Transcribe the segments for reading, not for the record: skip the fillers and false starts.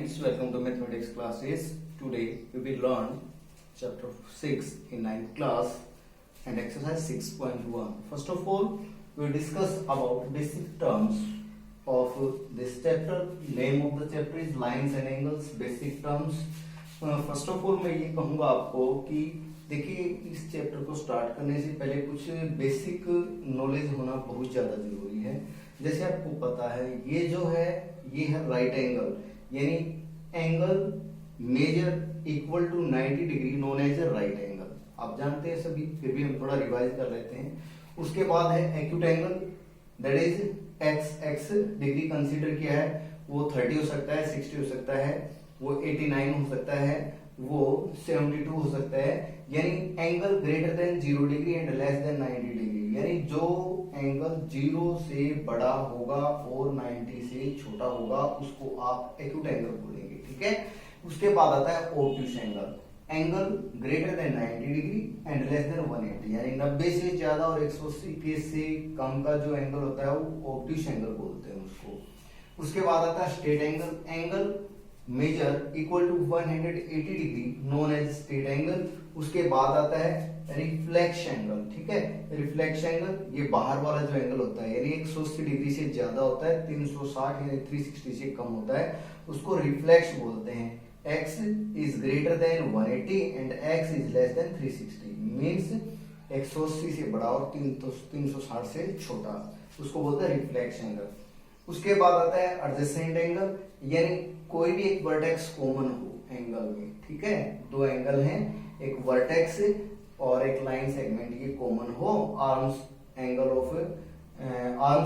friends, welcome to mathematics classes. Today we will learn chapter 6 in 9th class and exercise 6.1. First of all, we will discuss about basic terms of this chapter. Name of the chapter is lines and angles, basic terms. First of all मैं ये कहूंगा आपको कि देखिए इस chapter को start करने से पहले कुछ बेसिक नॉलेज होना बहुत ज्यादा जरूरी है। जैसे आपको पता है ये जो है ये है राइट एंगल, यानी angle measure equal to 90 degree known as right angle. आप जानते हैं सभी, फिर भी हम थोड़ा रिवाइज कर लेते हैं। उसके बाद है acute angle, that is x degree consider किया है, वो 30 हो सकता है, 60 हो सकता है, वो 89 हो सकता है, वो 72 हो सकता है। यानी angle greater than 0 degree and less than 90 degree, यानी जो एंगल 0 से बड़ा होगा और 90 से छोटा होगा उसको आप एक्यूट एंगल बोलेंगे, ठीक है। उसके बाद आता है obtuse angle, angle greater than 90 degree and less than 180, यानी 90 से ज्यादा और 180 के से कम का जो एंगल होता है वो ऑब्ट्यूस एंगल बोलते हैं उसको। उसके बाद आता है straight angle, angle measure equal to 180 degree known as straight angle. उसके बाद आता है रिफ्लेक्स एंगल, ठीक है। रिफ्लेक्स एंगल ये बाहर वाला जो एंगल होता है, यानी 180 डिग्री से ज्यादा होता है, 360 यानी 360 से कम होता है, उसको रिफ्लेक्स बोलते हैं। x is greater than 180 and x is less than 360, means 180 से बड़ा और 360 से छोटा, उसको बोलते हैं रिफ्लेक्स एंगल। उसके बाद आता है एडजेसेंट एंगल, यानी कोई भी एक वर्टेक्स कॉमन हो एंगल में, ठीक है। दो एंगल हैं, एक वर्टेक्स और एक लाइन सेगमेंट, ये कॉमन हो, आर्म्स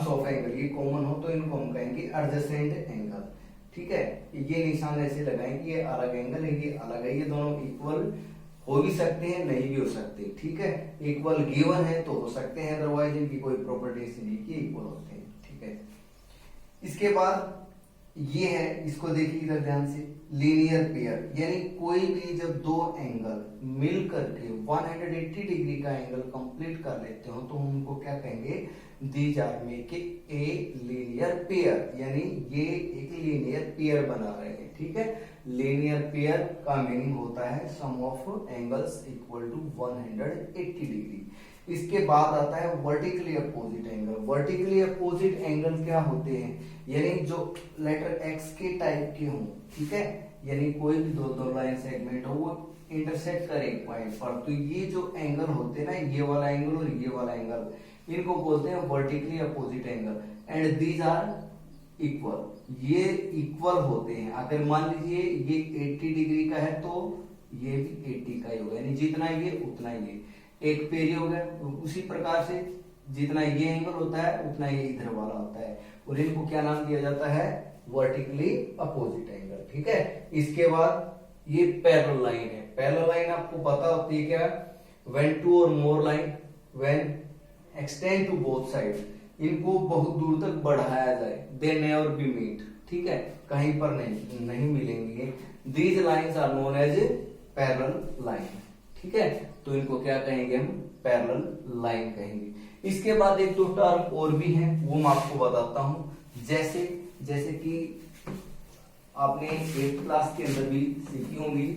ऑफ एंगल ये कॉमन हो, तो इनको हम कहेंगे एडजेसेंट एंगल, ठीक है। ये निशान ऐसे लगाएं कि ये अलग एंगल है, ये अलग है, ये दोनों इक्वल हो भी सकते हैं, नहीं भी हो सकते, ठीक है। इक्वल गिवन है तो हो सकते हैं, अदरवाइज इनकी कोई प्रॉपर्टी नहीं कि इक्वल होते हैं, ठीक है। इसके बाद ये है, इसको देखिए इधर ध्यान से, लीनियर पेयर, यानी कोई भी जब दो एंगल मिल करके 180 डिग्री का एंगल कंप्लीट कर लेते हो तो हम उनको क्या कहेंगे, these are make a linear pair, यानी ये एक लीनियर पेयर बना रहे हैं, ठीक है। लीनियर पेयर का मीनिंग होता है sum of angles equal to 180 degree. इसके बाद आता है vertically opposite angle. Vertically opposite angle क्या होते हैं, यानी जो लेटर एक्स के टाइप के हों, ठीक है, यानी कोई भी दो लाइन सेगमेंट हो वो इंटरसेक्ट करे एक पॉइंट पर, तो ये जो एंगल होते हैं ना, ये वाला एंगल और ये वाला एंगल, इनको बोलते हैं vertically opposite angle and these are equal, ये इक्वल होते हैं। अगर मान लीजिए ये 80 डिग्री का है तो ये भी 80 का ही होगा, यानी जितना ये उतना ये एक पेयर हो गया। उसी प्रकार से जितना ये एंगल होता है उतना ये इधर वाला होता है, और इनको क्या नाम दिया जाता है, वर्टिकली अपोजिट एंगल, ठीक है। इसके बाद ये पैरेलल लाइन है। पैरेलल लाइन आपको पता होती है क्या, व्हेन टू और more line when extend to both side, इनको बहुत दूर तक बढ़ाया जाए, दे नेवर बी मीट, ठीक है, कहीं पर नहीं मिलेंगे। These lines are known as parallel line, ठीक है। तो इनको क्या कहेंगे, हम पैरेलल लाइन कहेंगे। इसके बाद एक दो टर्म और भी हैं, वो मैं आपको बताता हूं। जैसे कि आपने 8th क्लास के अंदर भी सीखी होंगी,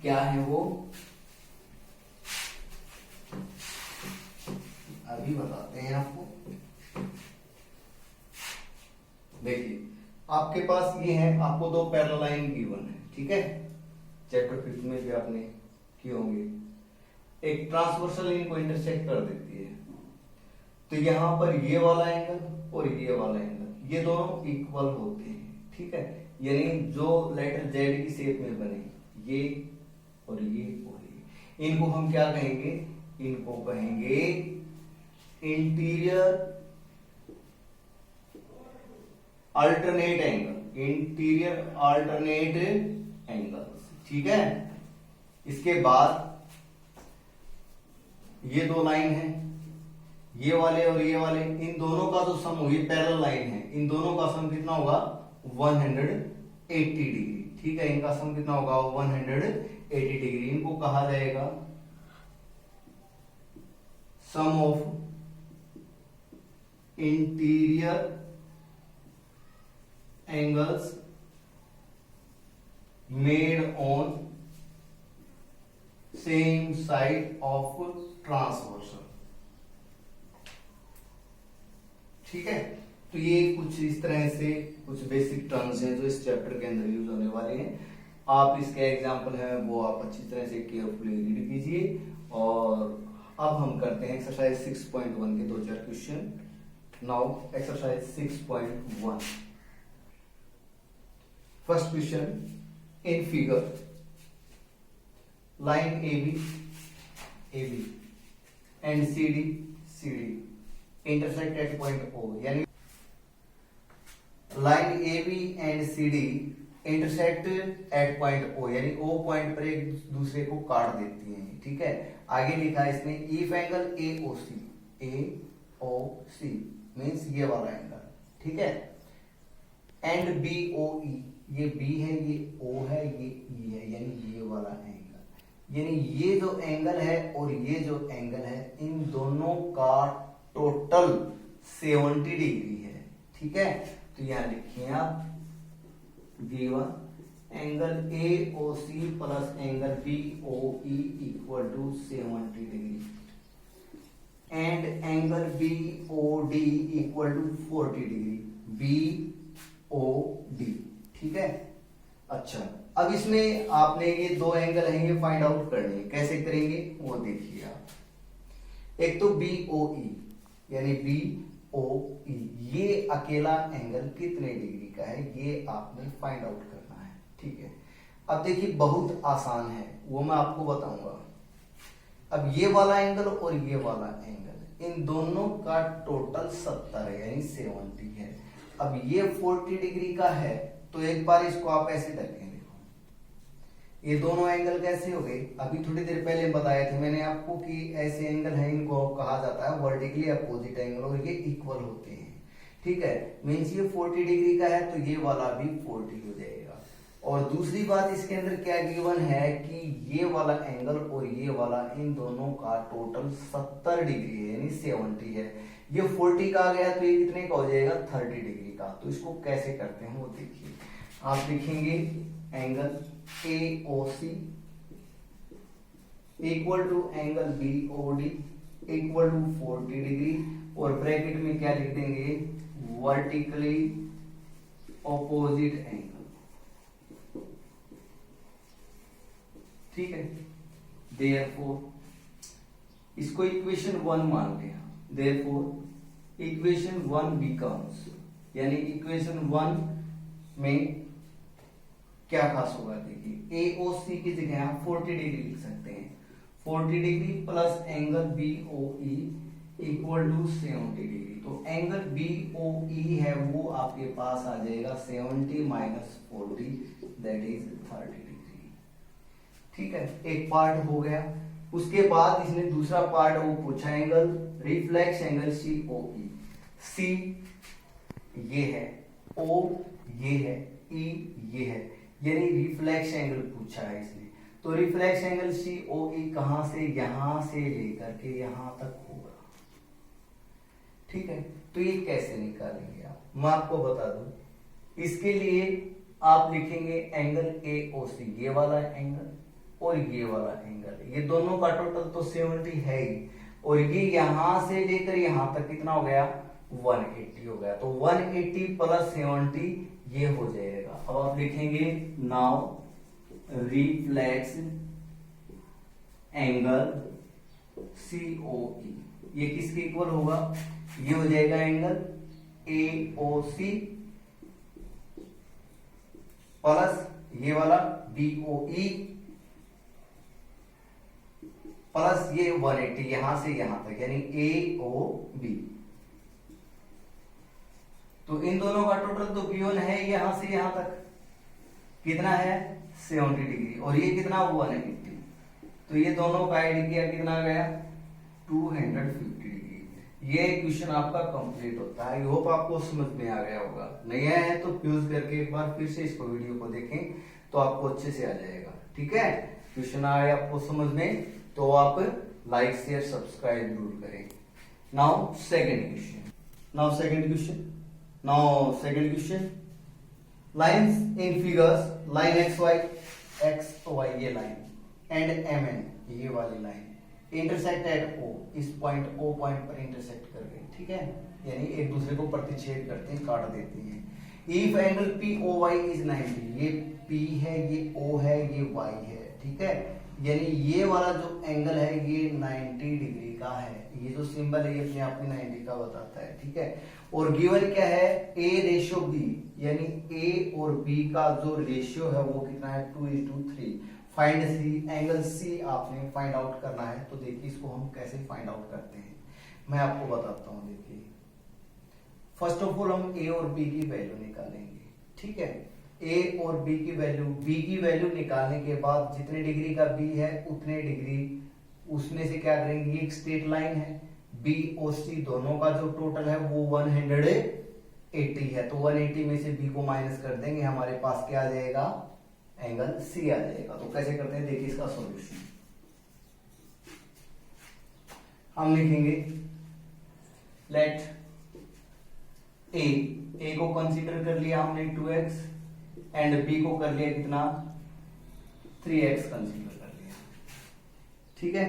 क्या है वो अभी बताते हैं आपको। देखिए आपके पास ये है, आपको दो पैरेलल लाइन गिवन है, ठीक है, चैप्टर 5 में भी आपने किए होंगे। एक ट्रांसवर्सल इनको इंटरसेक्ट कर देती है, तो यहां पर ये वाला एंगल और ये वाला एंगल ये दोनों इक्वल होते हैं, ठीक है। यानी जो लेटर जेड की शेप में बने, ये और ये और ये, इनको हम क्या कहेंगे, इनको कहेंगे interior alternate angle, interior alternate angles, ठीक है। इसके बाद ये दो लाइन है, ये वाले और ये वाले, इन दोनों का जो सम हो, ये पैरेलल लाइन है, इन दोनों का सम कितना होगा, 180 डिग्री, ठीक है। इनका सम कितना होगा, 180 डिग्री। इनको कहा जाएगा sum of interior angles made on same side of transversal. ठीक है, तो ये कुछ इस तरह से कुछ बेसिक टर्म्स हैं जो इस चैप्टर के अंदर यूज होने वाले हैं। आप इसके एग्जाम्पल हैं वो आप अच्छी तरह से केयरफुली रीड कीजिए। और अब हम करते हैं एक्सरसाइज 6.1 के 2-4 question. Now exercise 6.1, first question, in figure line AB and CD intersect at point O, यानी line AB and CD intersect at point O, यानी O पॉइंट पर एक दूसरे को काट देती हैं। ठीक है, आगे लिखा है इसने इफ एंगल AOC मीन्स ये वाला एंगल, ठीक है, एंड BOE, ये B है, ये O है, ये E है, यानी ये वाला एंगल, यानी ये जो एंगल है और ये जो एंगल है इन दोनों का टोटल 70 डिग्री है। ठीक है, तो यहां लिखिए आप given angle AOC plus angle BOE equal to 70 degree and angle BOD equal to 40 degree BOD। ठीक है, अच्छा, अब इसमें आपने ये दो एंगल हैं ये फाइंड आउट करने हैं। कैसे करेंगे वो देखिए आप। एक तो BOE यानी BOE, ये अकेला एंगल कितने डिग्री का है ये आपने फाइंड आउट करना है। ठीक है, अब देखिए बहुत आसान है, वो मैं आपको बताऊंगा। अब ये वाला एंगल और ये वाला एंगल इन दोनों का टोटल 70 है यानी 70 है। अब ये 40 डिग्री का है, तो एक बार इसको आप ऐसे रखें, देखो ये दोनों एंगल कैसे हो गए। अभी थोड़ी देर पहले बताए थे मैंने आपको कि ऐसे एंगल है इनको कहा जाता है वर्टिकली अपोजिट एंगल और ये इक्वल होते हैं। ठीक है, मीन्स ये 40 डिग्री का है तो ये वाला भी 40 हो जाएगा। और दूसरी बात इसके अंदर क्या गिवन है कि ये वाला एंगल और ये वाला इन दोनों का टोटल 70 डिग्री है यानी 70 है। ये 40 का आ गया तो ये कितने का हो जाएगा 30 डिग्री का। तो इसको कैसे करते हैं वो देखिए। आप लिखेंगे angle AOC equal to angle BOD equal to 40 degree और ब्रैकेट में क्या लिख देंगे वर्टिकली ऑपोजिट एंगल। ठीक है, देयरफॉर इसको इक्वेशन 1 मान लिया। देयरफॉर इक्वेशन 1 बिकम्स, यानी इक्वेशन 1 में क्या खास होगा देखिए, AOC की जगह आप 40 डिग्री लिख सकते हैं। 40 degree plus angle BOE equal to 70 degree. तो एंगल BOE है वो आपके पास आ जाएगा 70 माइनस 40 दैट इज 30 डिग्री। ठीक है, एक पार्ट हो गया। उसके बाद इसने दूसरा पार्ट वो पूछा angle reflex angle COE। C ये है, O ये है, E ये है, यानी रिफ्लेक्स एंगल पूछा है इसने। तो रिफ्लेक्स एंगल COE कहां से, यहां से लेकर के यहां तक होगा। ठीक है, तो ये कैसे निकालेंगे आप, मैं आपको बता दूं। इसके लिए आप लिखेंगे एंगल AOC, ये वाला एंगल और ये वाला एंगल, ये दोनों का टोटल तो 70 है ही, और ये यहां से लेकर यहां तक कितना हो गया 180 हो गया। तो 180 प्लस 70 ये हो जाएगा। अब आप लिखेंगे नाउ रिफ्लेक्स एंगल COE, ये किसके इक्वल होगा, ये हो जाएगा एंगल AOC प्लस ये वाला BOE प्लस ये 180 यहां से यहां तक यानी AOB। तो इन दोनों का टोटल तो B1 है यहां से यहां तक कितना है 70 डिग्री और ये कितना 180। तो ये दोनों का ऐड किया कितना गया 250 डिग्री। ये क्वेश्चन आपका कंप्लीट होता है। आई होप आपको समझ में आ गया होगा। नया है तो फ्यूज करके एक बार फिर से इसको वीडियो को देखें तो आपको अच्छे से आ जाएगा। ठीक है, क्वेश्चन आए आपको समझ में तो आप लाइक शेयर सब्सक्राइब जरूर करें। Now second question lines in figures, line X Y ये लाइन एंड एम एन ये वाली लाइन इंटरसेक्ट एट ओ, इस पॉइंट ओ पॉइंट पर इंटरसेक्ट कर गई, ठीक है, यानी एक दूसरे को प्रतिच्छेद करते हैं, काट देती हैं। If angle P O Y is 90, ये पी है, ये ओ है, ये वाई है, ठीक है, यानी ये वाला जो एंगल है ये 90 डिग्री का है, ये जो सिंबल है ये अपने आप में 90 का बताता है, ठीक है। और गिवन क्या है, ए रेशियो बी, यानी ए और बी का जो रेशियो है वो कितना है 2:3। फाइंड सी, एंगल सी आपने फाइंड आउट करना है। तो देखिए इसको हम कैसे फाइंड आउट करते हैं, मैं आपको बताता हूं। देखिए फर्स्ट ऑफ ऑल हम ए और बी की वैल्यू निकालेंगे, ठीक है। ए और बी की वैल्यू निकालने के बाद जितने डिग्री का बी है उतने डिग्री उसमें से क्या करेंगे, ये एक स्ट्रेट लाइन है, बी और सी दोनों का जो टोटल है वो 180 है, तो 180 में से बी को माइनस कर देंगे, हमारे पास क्या आ जाएगा, एंगल सी आ जाएगा। तो कैसे करते हैं, देखिए इसका सॉल्यूशन हम लिखेंगे, लेट ए को कंसीडर कर लिया हमने 2x एंड बी को कर लिया कितना 3x कंसीडर कर लिया, ठीक है।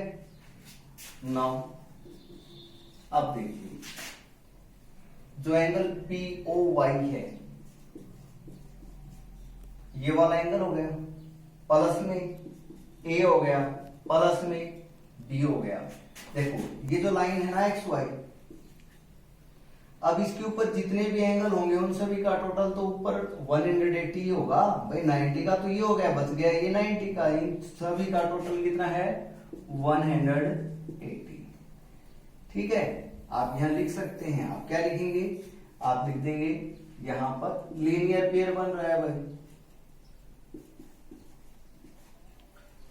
नाउ अब देखिए जो एंगल पी ओ वाई है ये वाला एंगल हो गया, प्लस में ए हो गया, प्लस में बी हो गया। देखो ये जो लाइन है ना एक्स वाई, अब इसके ऊपर जितने भी एंगल होंगे उन सभी का टोटल तो ऊपर 180 होगा भाई, 90 का तो ये हो गया, बच गया ये 90 का, इन सभी का टोटल कितना है 180, ठीक है। आप यहां लिख सकते हैं, आप क्या लिखेंगे, आप लिख देंगे यहां पर लीनियर पेयर बन रहा है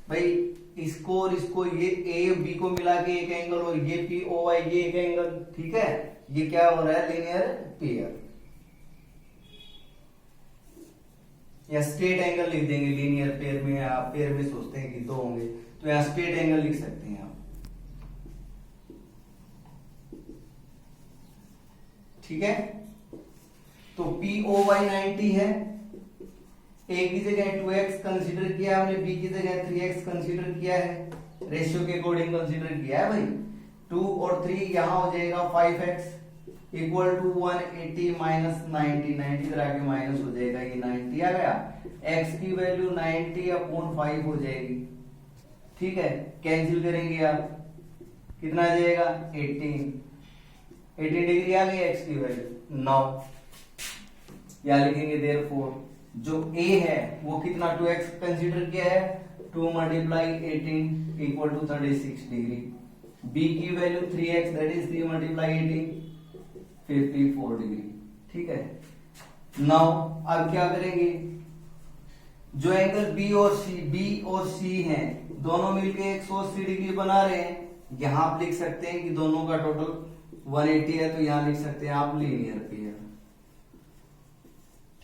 भाई इसको और इसको, ये ए बी को मिला के एक एंगल और ये पी ओ वाई ये एक एंगल, ठीक है, ये क्या हो रहा है लीनियर पेयर, या स्ट्रेट एंगल लिख देंगे। लीनियर पेयर में आप पेयर में सोचते हैं कि दो होंगे, तो यहां स्ट्रेट एंगल लिख सकते हैं आप, ठीक है। तो पी ओ वाई 90 है, ए की जगह 2x कंसीडर किया हमने, बी की जगह 3x कंसीडर किया है, रेशियो के अकॉर्डिंग कंसीडर किया है भाई। 2 और 3 यहां हो जाएगा 5x इक्वल टू 180 माइनस 90 इधर आके माइनस हो जाएगा, ये 90 आ गया, x की वैल्यू 90/5 हो जाएगी, ठीक है। कैंसिल करेंगे आप, कितना आ जाएगा 18 डिग्री आ गई x की वैल्यू। नाउ या लिखेंगे देयरफॉर जो a है वो कितना 2x कंसीडर किया है, 2 multiply 18 equal to 36 degree, b की value 3x that is 3 multiply 18 54 degree, ठीक है। नाउ अब क्या करेंगे, जो एंगल b और c हैं दोनों मिलके 180 डिग्री बना रहे हैं, यहां आप लिख सकते हैं कि दोनों का टोटल 180 है, तो यहां लिख सकते हैं आप लीनियर पेयर,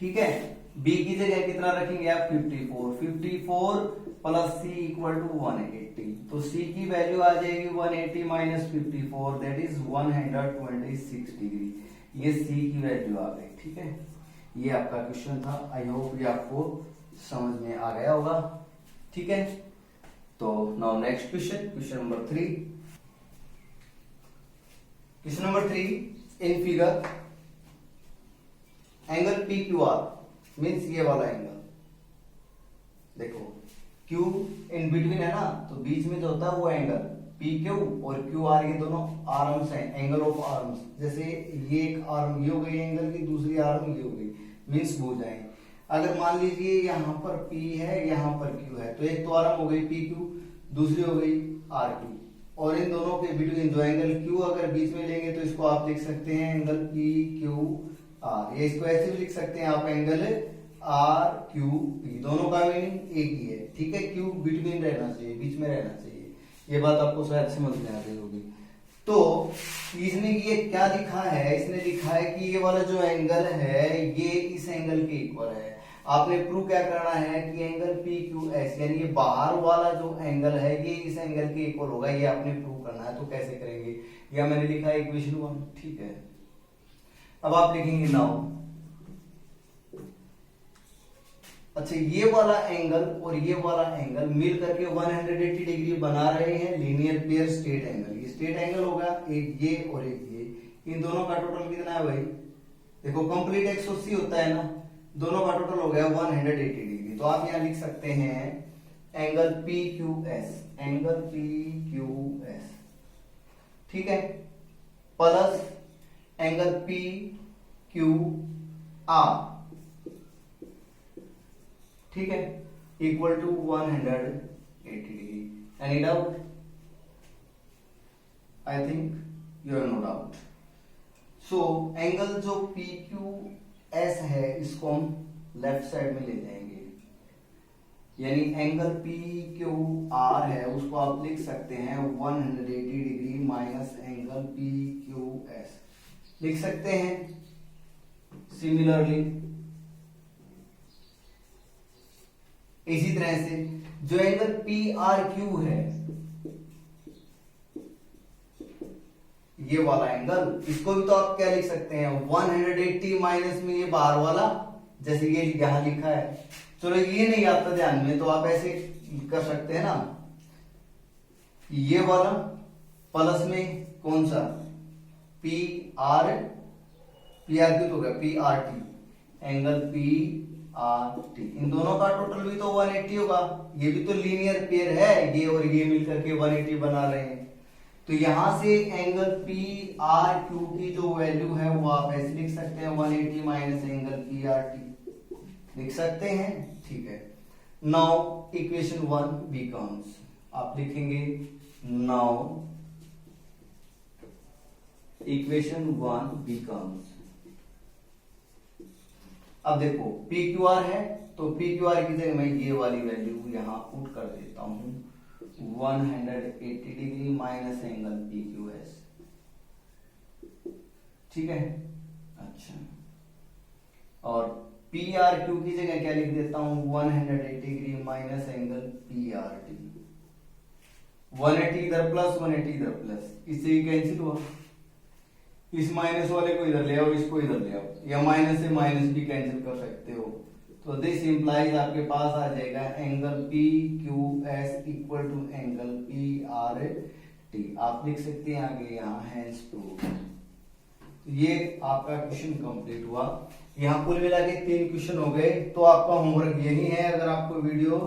ठीक है। b की जगह कितना रखेंगे आप 54 प्लस c इक्वल टू 180, तो c की वैल्यू आ जाएगी 180 माइनस 54 दैट इज 126 डिग्री, ये c की वैल्यू आ गई, ठीक है। ये आपका क्वेश्चन था, आई होप ये आपको समझ में आ गया होगा, ठीक है। तो now next question number 3। Question number 3 in figure angle P Q R means ये वाला एंगल, देखो Q इन बिटवीन है ना, तो बीच में जो होता है वो एंगल पी क्यू और क्यू आर, ये दोनों आर्म्स हैं, एंगल ऑफ आर्म्स। जैसे ये एक आर्म ये हो गई एंगल की, दूसरी आर्म ये हो गई, मीन्स भुजाएं। अगर मान लीजिए यहाँ पर P है, यहाँ पर Q है, तो एक तो आर्म हो गई पी क्यू, दूसरी हो गई आर क्यू, और इन दोनों के बिटवीन जो एंगल Q अगर बीच में लेंगे तो इसको आप लिख सकते हैं एंगल पी क्यू आर, ये इसको ऐसे भी लिख सकते हैं आप एंगल आर क्यू पी, दोनों का मीनिंग एक ही है, ठीक है। क्यू बिटवीन रहना चाहिए, बीच में रहना चाहिए, ये बात आपको शायद समझ में आ रही होगी। तो इसने ये क्या लिखा है, इसने लिखा है कि ये वाला जो एंगल है ये इस एंगल के इक्वल है। आपने प्रूव क्या करना है कि एंगल पी क्यू एस यानी ये बाहर वाला जो एंगल है ये इस एंगल के इक्वल होगा, ये आपने प्रूव करना है। तो कैसे करेंगे, या मैंने लिखा है इक्वेशन 1, ठीक है। अब आप लिखेंगे नाउ अच्छा, ये वाला एंगल और ये वाला एंगल मिल करके 180 डिग्री बना रहे हैं लीनियर पेयर स्ट्रेट एंगल। ये स्ट्रेट एंगल होगा, एक ये और एक ये, इन दोनों का टोटल कितना है भाई? देखो कंप्लीट 180 होता है ना, दोनों का टोटल हो गया 180 डिग्री। तो आप यहां लिख सकते हैं एंगल PQS, एंगल PQS, ठीक है, प्लस एंगल PQR, ठीक है, equal to 180 degree. Any doubt? I think you are no doubt. So angle जो PQS है इसको हम लेफ्ट साइड में ले जाएंगे, यानी एंगल PQR है उसको आप लिख सकते हैं 180 डिग्री माइनस एंगल PQS, लिख सकते हैं। सिमिलरली इसी तरह से जो एंगल PRQ है, ये वाला एंगल, इसको भी तो आप क्या लिख सकते हैं 180 माइनस में ये बाहर वाला, जैसे ये यहां लिखा है। चलो ये नहीं आता ध्यान में तो आप ऐसे कर सकते हैं ना, ये वाला प्लस में कौन सा PRQ तो क्या PRT, एंगल PRT, इन दोनों का टोटल भी तो 180 होगा। ये भी तो लीनियर पेयर है, ये और ये मिलकर के 180 बना रहे हैं। तो यहां से एंगल PRQ की जो वैल्यू है वो आप ऐसे लिख सकते हैं 180 माइनस एंगल PRT, लिख सकते हैं, ठीक है। नाउ इक्वेशन 1 बिकम्स, आप लिखेंगे नाउ इक्वेशन 1 बिकम्स, अब देखो PQR है तो PQR की जगह मैं ये वाली वैल्यू यहां पुट कर देता हूं 180 डिग्री माइनस एंगल PQS, ठीक है। अच्छा, और PRQ की जगह क्या लिख देता हूं 180 डिग्री माइनस एंगल PRT, 180 इधर प्लस 180 इधर प्लस, इससे ही कैंसिल हुआ, इस माइनस वाले को इधर ले आओ, इसको इधर ले आओ, या माइनस से माइनस भी कैंसिल कर सकते हो। तो दिस इंप्लाइज आपके पास आ जाएगा angle PQS equal to angle PRT, आप लिख सकते हैं आगे यहाँ हैंस प्रूफ। ये आपका क्वेश्चन कंप्लीट हुआ। यहाँ कुल मिला के 3 क्वेश्चन हो गए। तो आपका होमवर्क यही है, अगर आपको वीडियो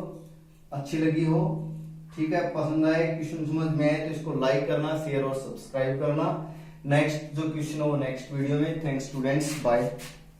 अच्छी लगी हो, ठीक है, पसंद आए, क्वेश्चन समझ में आए तो इसको लाइक करना, शेयर और सब्सक्राइब करना। नेक्स्ट जो क्वेश्चन हो वो नेक्स्ट वीडियो में। Thanks students, bye.